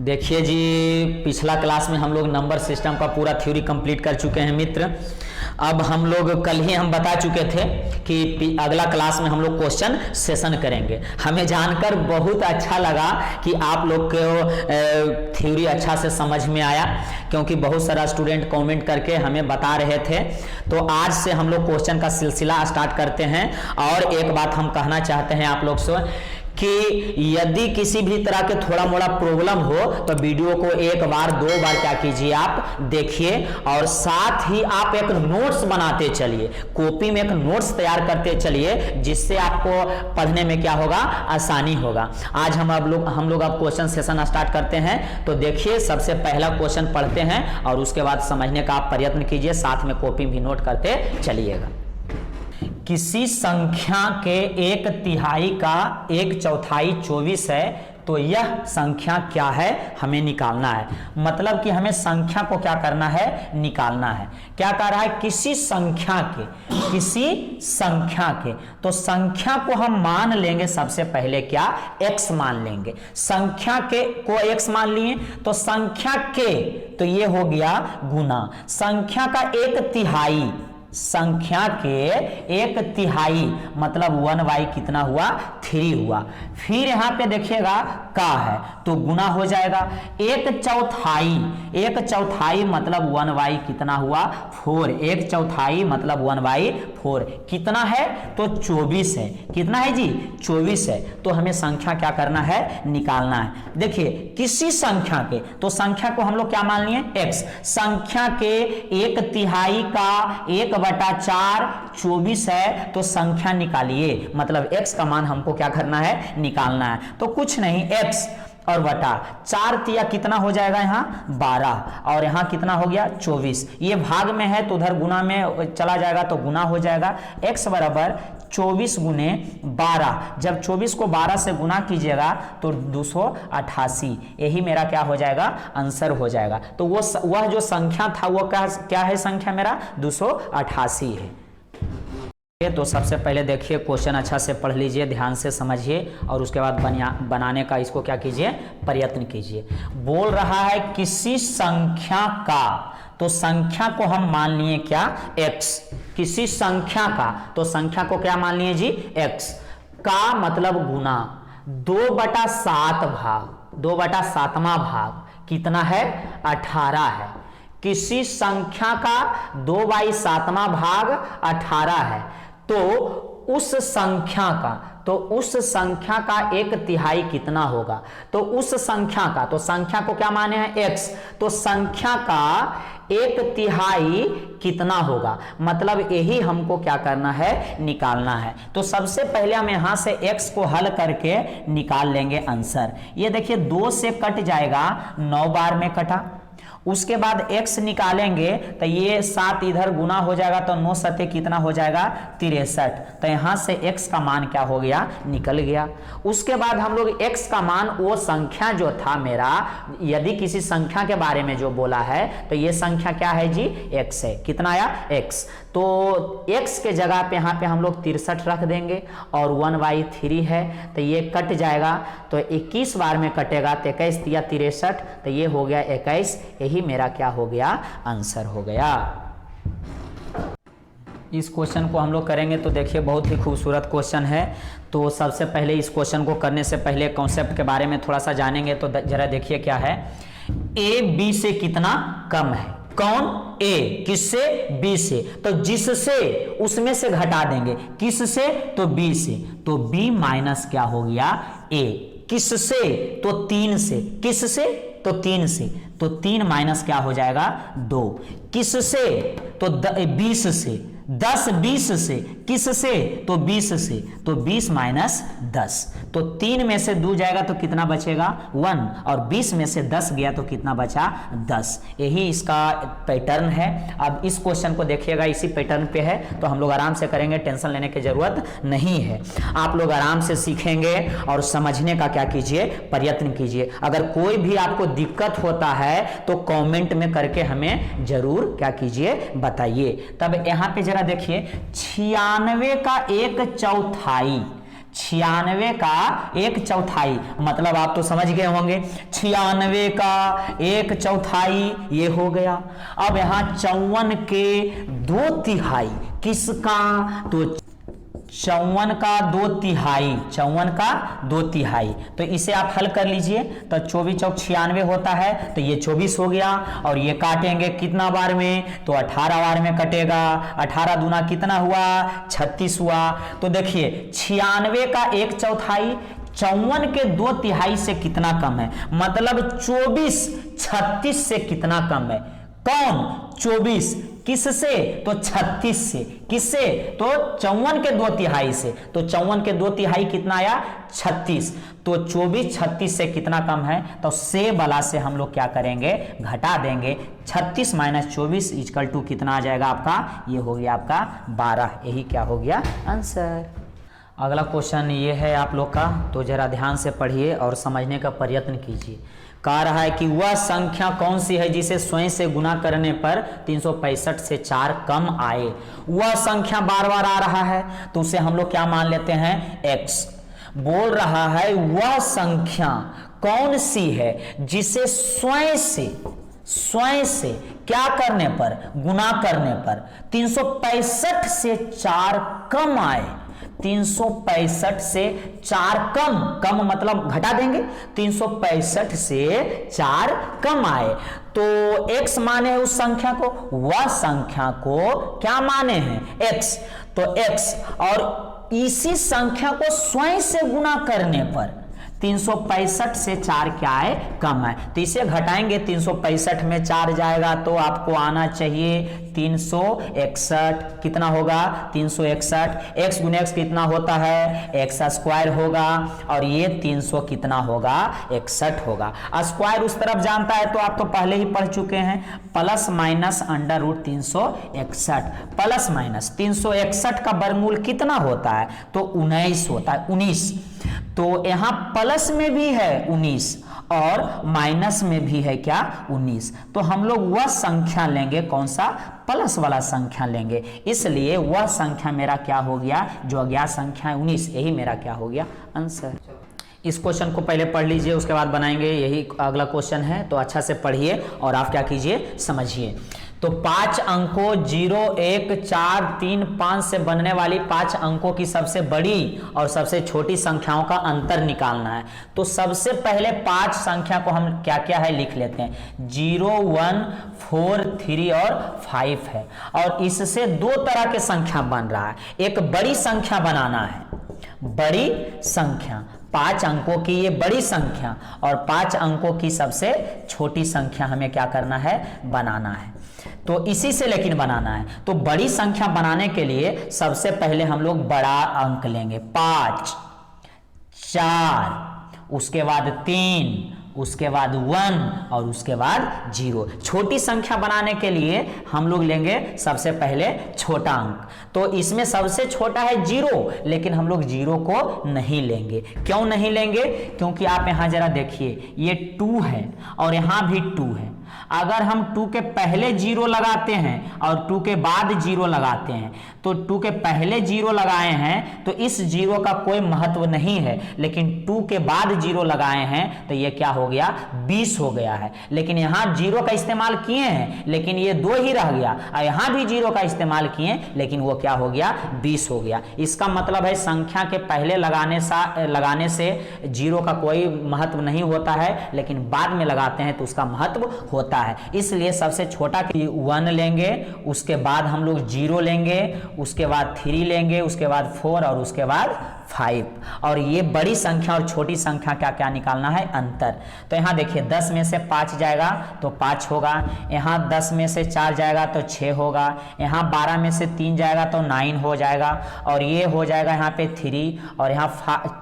देखिए जी, पिछला क्लास में हम लोग नंबर सिस्टम का पूरा थ्योरी कंप्लीट कर चुके हैं मित्र। अब हम लोग कल ही हम बता चुके थे कि अगला क्लास में हम लोग क्वेश्चन सेशन करेंगे। हमें जानकर बहुत अच्छा लगा कि आप लोग को थ्योरी अच्छा से समझ में आया, क्योंकि बहुत सारा स्टूडेंट कमेंट करके हमें बता रहे थे। तो आज से हम लोग क्वेश्चन का सिलसिला स्टार्ट करते हैं। और एक बात हम कहना चाहते हैं आप लोग से कि यदि किसी भी तरह के थोड़ा मोड़ा प्रॉब्लम हो तो वीडियो को एक बार दो बार क्या कीजिए, आप देखिए और साथ ही आप एक नोट्स बनाते चलिए, कॉपी में एक नोट्स तैयार करते चलिए, जिससे आपको पढ़ने में क्या होगा, आसानी होगा। आज हम लोग अब क्वेश्चन सेशन स्टार्ट करते हैं। तो देखिए, सबसे पहला क्वेश्चन पढ़ते हैं और उसके बाद समझने का आप प्रयत्न कीजिए, साथ में कॉपी भी नोट करते चलिएगा। किसी संख्या के 1/3 का 1/4 24 है, तो यह संख्या क्या है, हमें निकालना है। मतलब कि हमें संख्या को क्या करना है, निकालना है। क्या कह रहा है, किसी संख्या के तो संख्या को हम मान लेंगे सबसे पहले क्या, x मान लेंगे। संख्या के को x मान लिए तो संख्या के तो ये हो गया गुना संख्या का 1/3, संख्या के 1/3 मतलब 1/, कितना हुआ, 3 हुआ। फिर यहां पे देखिएगा का है तो गुना हो जाएगा। 1/4 मतलब 1/, कितना हुआ, 4। 1/4 मतलब 1/4 कितना है, तो 24 है। कितना है जी, 24 है। तो हमें संख्या क्या करना है, निकालना है। देखिए, किसी संख्या के तो संख्या को हम लोग क्या मान लिए, x। संख्या के 1/3 का 1/4 24 है, तो संख्या निकालिए। मतलब x का मान हमको क्या करना है, निकालना है। तो कुछ नहीं, x और बटा 4 तिया कितना हो जाएगा, यहाँ 12 और यहाँ कितना हो गया, 24। ये भाग में है तो उधर गुना में चला जाएगा तो गुना हो जाएगा। x बराबर 24 गुने 12। जब 24 को 12 से गुना कीजिएगा तो 288, यही मेरा क्या हो जाएगा, आंसर हो जाएगा। तो वह जो संख्या था वो क्या है, संख्या मेरा 288 है। तो सबसे पहले देखिए, क्वेश्चन अच्छा से पढ़ लीजिए, ध्यान से समझिए और उसके बाद बनाने का इसको क्या कीजिए, प्रयत्न कीजिए। बोल रहा है किसी संख्या का, तो संख्या को हम मान लिए क्या, x। किसी संख्या का तो संख्या को क्या मान लिए जी, x का मतलब गुना 2/7 भाग, 2/7वां भाग कितना है, 18 है। किसी संख्या का 2/7वां भाग 18 है, तो उस संख्या का 1/3 कितना होगा। तो उस संख्या का, तो संख्या को क्या माने हैं, x। तो संख्या का 1/3 कितना होगा, मतलब यही हमको क्या करना है, निकालना है। तो सबसे पहले हम यहां से x को हल करके निकाल लेंगे आंसर। ये देखिए 2 से कट जाएगा, 9 बार में कटा। उसके बाद x निकालेंगे तो ये 7 इधर गुना हो जाएगा, तो 9 सते कितना हो जाएगा, 63। तो यहां से x का मान क्या हो गया, निकल गया। उसके बाद हम लोग x का मान, वो संख्या जो था मेरा, यदि किसी संख्या के बारे में जो बोला है तो ये संख्या क्या है जी, x है। कितना आया, x। तो x के जगह पे यहाँ पे हम लोग 63 रख देंगे और 1/3 है तो ये कट जाएगा, तो 21 बार में कटेगा तो 21 तिया 63, तो ये हो गया 21। यही मेरा क्या हो गया, आंसर हो गया। इस क्वेश्चन को हम लोग करेंगे तो देखिए बहुत ही खूबसूरत क्वेश्चन है। तो सबसे पहले इस क्वेश्चन को करने से पहले कॉन्सेप्ट के बारे में थोड़ा सा जानेंगे। तो जरा देखिए क्या है, a b से कितना कम है। कौन, a किससे, b से। तो जिससे उसमें से घटा देंगे, किससे, तो b से। तो b माइनस क्या हो गया, a। किससे, तो 3 से। किससे, तो 3 से। तो 3 माइनस क्या हो जाएगा, 2। किससे, तो 20 से। 10 20 से। किससे, तो 20 से। तो 20 माइनस 10, तो 3 में से 2 जाएगा तो कितना बचेगा, 1। और 20 में से 10 गया तो कितना बचा, 10। यही इसका पैटर्न है। अब इस क्वेश्चन को देखिएगा, इसी पैटर्न पे है, तो हम लोग आराम से करेंगे, टेंशन लेने की जरूरत नहीं है। आप लोग आराम से सीखेंगे और समझने का क्या कीजिए, प्रयत्न कीजिए। अगर कोई भी आपको दिक्कत होता है तो कमेंट में करके हमें जरूर क्या कीजिए, बताइए। तब यहाँ पे जरा देखिए, 96 का 1/4, 96 का 1/4 मतलब आप तो समझ गए होंगे, 96 का 1/4 ये हो गया। अब यहाँ 54 के 2/3 किसका, तो 54 का 2/3, 54 का 2/3, तो इसे आप हल कर लीजिए। तो 24 चौक 96 होता है, तो ये 24 हो गया, और ये काटेंगे कितना बार में, तो 18 बार में कटेगा। 18 दूना कितना हुआ, 36 हुआ। तो देखिए 96 का 1/4 54 के 2/3 से कितना कम है, मतलब 24 36 से कितना कम है। कौन, 24 किससे, तो 36 से। किससे, तो 54 के 2/3 से। तो 54 के 2/3 कितना आया, 36। तो 24 36 से कितना कम है, तो से वाला से हम लोग क्या करेंगे, घटा देंगे। 36 - 24 इक्वल टू कितना आ जाएगा आपका, ये हो गया आपका 12। यही क्या हो गया आंसर। अगला क्वेश्चन ये है आप लोग का, तो जरा ध्यान से पढ़िए और समझने का प्रयत्न कीजिए। कह रहा है कि वह संख्या कौन सी है जिसे स्वयं से गुना करने पर 365 से 4 कम आए। वह संख्या बार बार आ रहा है, तो उसे हम लोग क्या मान लेते हैं, x। बोल रहा है वह संख्या कौन सी है जिसे स्वयं से क्या करने पर, गुना करने पर 365 से 4 कम आए। 365 से 4 कम मतलब घटा देंगे, 365 से 4 कम आए। तो x माने उस संख्या को, वह संख्या को क्या माने हैं, x। तो x, और इसी संख्या को स्वयं से गुना करने पर 365 से 4 क्या है, कम है। तो इसे घटाएंगे, 365 में 4 जाएगा तो आपको आना चाहिए 361। कितना होगा, 361। x गुने x कितना होता है, x² होगा, और ये 300 कितना होगा, 61 होगा। स्क्वायर उस तरफ जानता है तो आप तो पहले ही पढ़ चुके हैं, प्लस माइनस √361। प्लस माइनस 361 का वर्गमूल कितना होता है, तो 19 होता है, 19। तो यहां प्लस में भी है 19 और माइनस में भी है क्या, 19। तो हम लोग वह संख्या लेंगे, कौन सा, प्लस वाला संख्या लेंगे। इसलिए वह संख्या मेरा क्या हो गया, जो अज्ञात संख्या है 19, यही मेरा क्या हो गया आंसर। इस क्वेश्चन को पहले पढ़ लीजिए, उसके बाद बनाएंगे। यही अगला क्वेश्चन है, तो अच्छा से पढ़िए और आप क्या कीजिए, समझिए। तो 5 अंकों 0, 1, 4, 3, 5 से बनने वाली 5 अंकों की सबसे बड़ी और सबसे छोटी संख्याओं का अंतर निकालना है। तो सबसे पहले 5 संख्या को हम क्या क्या है लिख लेते हैं, 0, 1, 4, 3 और 5 है। और इससे 2 तरह के संख्या बन रहा है। एक बड़ी संख्या बनाना है, बड़ी संख्या 5 अंकों की ये बड़ी संख्या, और 5 अंकों की सबसे छोटी संख्या हमें क्या करना है, बनाना है। तो इसी से लेकिन बनाना है। तो बड़ी संख्या बनाने के लिए सबसे पहले हम लोग बड़ा अंक लेंगे, 5, 4, उसके बाद 3, उसके बाद 1 और उसके बाद 0। छोटी संख्या बनाने के लिए हम लोग लेंगे सबसे पहले छोटा अंक। तो इसमें सबसे छोटा है 0, लेकिन हम लोग 0 को नहीं लेंगे। क्यों नहीं लेंगे, क्योंकि आप यहां जरा देखिए, ये 2 है और यहां भी 2 है। अगर हम 2 के पहले 0 लगाते हैं और 2 के बाद 0 लगाते हैं, तो 2 के पहले 0 लगाए हैं तो इस 0 का कोई महत्व नहीं है, लेकिन 2 के बाद 0 लगाए हैं तो ये क्या हो गया, 20 हो गया है। लेकिन यहाँ 0 का इस्तेमाल किए हैं, लेकिन ये 2 ही रह गया, और यहाँ भी 0 का इस्तेमाल किए, लेकिन वो क्या हो गया, 20 हो गया। इसका मतलब है संख्या के पहले लगाने से 0 का कोई महत्व नहीं होता है, लेकिन बाद में लगाते हैं तो उसका महत्व होता है। इसलिए सबसे छोटा 1 लेंगे, उसके बाद हम लोग 0 लेंगे, उसके बाद 3 लेंगे, उसके बाद 4 और उसके बाद 5। और ये बड़ी संख्या और छोटी संख्या क्या क्या निकालना है, अंतर। तो यहाँ देखिए 10 में से 5 जाएगा तो 5 होगा, यहाँ 10 में से 4 जाएगा तो 6 होगा, यहाँ 12 में से 3 जाएगा तो 9 हो जाएगा, और ये हो जाएगा यहाँ पे 3, और यहाँ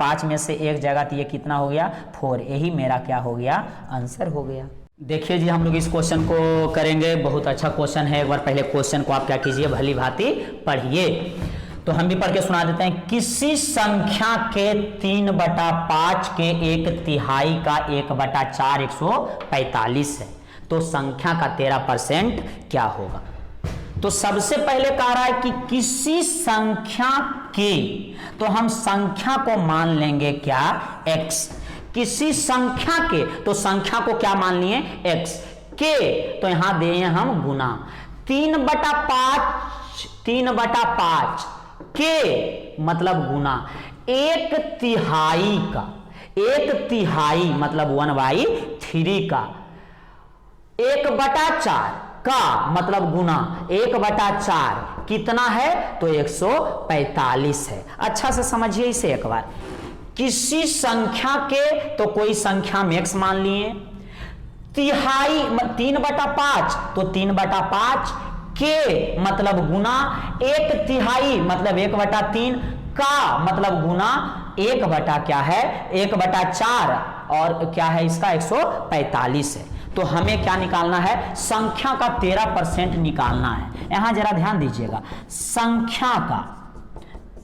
5 में से 1 जाएगा तो ये कितना हो गया, 4। यही मेरा क्या हो गया, आंसर हो गया। देखिए जी, हम लोग इस क्वेश्चन को करेंगे, बहुत अच्छा क्वेश्चन है। एक बार पहले क्वेश्चन को आप क्या कीजिए, भली भांति पढ़िए। तो हम भी पढ़ के सुना देते हैं। किसी संख्या के 3/5 के 1/3 का 1/4 145 है, तो संख्या का 13% क्या होगा। तो सबसे पहले कह रहा है कि किसी संख्या के, तो हम संख्या को मान लेंगे क्या, x। किसी संख्या के, तो संख्या को क्या मान लिए, x। के तो यहां दे हम गुना 3/5 के मतलब गुना 1/3 का, 1/3 मतलब 1/3 का 1/4 का मतलब गुना 1/4 कितना है, तो 145 है। अच्छा से समझिए इसे एक बार। किसी संख्या के, तो कोई संख्या में x मान लिए, तिहाई 3/5 तो 3/5 के मतलब गुना 1/3 मतलब 1/3 का मतलब गुना 1/4 और क्या है इसका 145 है। तो हमें क्या निकालना है, संख्या का 13% निकालना है। यहां जरा ध्यान दीजिएगा, संख्या का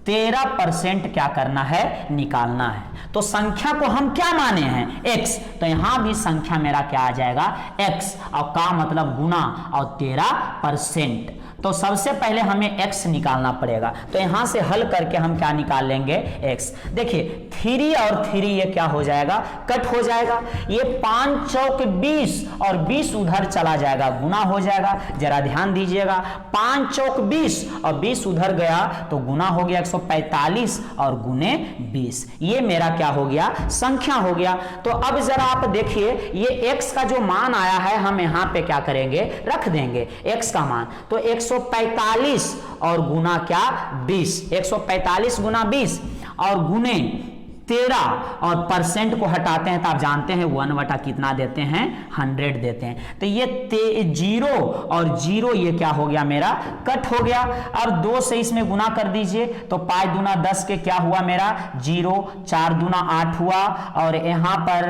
13% क्या करना है, निकालना है। तो संख्या को हम क्या माने हैं, x, तो यहां भी संख्या मेरा क्या आ जाएगा, x, और का मतलब गुना और 13%। तो सबसे पहले हमें x निकालना पड़ेगा। तो यहां से हल करके हम क्या निकाल लेंगे, x। देखिए 3 और 3 ये क्या हो जाएगा, कट हो जाएगा। ये 5 चौक 20 और 20 उधर चला जाएगा, गुना हो जाएगा। जरा ध्यान दीजिएगा, 5 चौक 20 और 20 उधर गया तो गुना हो गया 145 और गुने 20। ये मेरा क्या हो गया, संख्या हो गया। तो अब जरा आप देखिए, ये x का जो मान आया है हम यहां पे क्या करेंगे, रख देंगे x का मान। तो 145 और गुना क्या, 20, 145 गुना 20 और गुने 13 और परसेंट को हटाते हैं तो आप जानते हैं 1 कितना देते हैं, 100 देते हैं। तो ये 0 और 0 ये क्या हो गया, मेरा कट हो गया। अब 2 से इसमें गुना कर दीजिए तो 5 दूना 10 के क्या हुआ मेरा 0, 4 दूना 8 हुआ और यहाँ पर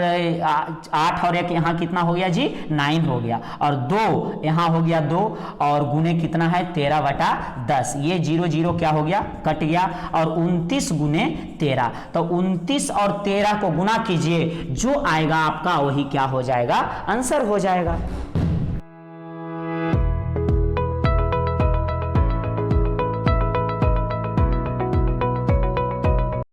8 और 1 यहाँ कितना हो गया जी, 9 हो गया और 2 यहाँ हो गया 2 और गुने कितना है 13/10। ये 0 0 क्या हो गया, कट गया और 29 गुने 13। तो 29 और 13 को गुना कीजिए, जो आएगा आपका वही क्या हो जाएगा, आंसर हो जाएगा।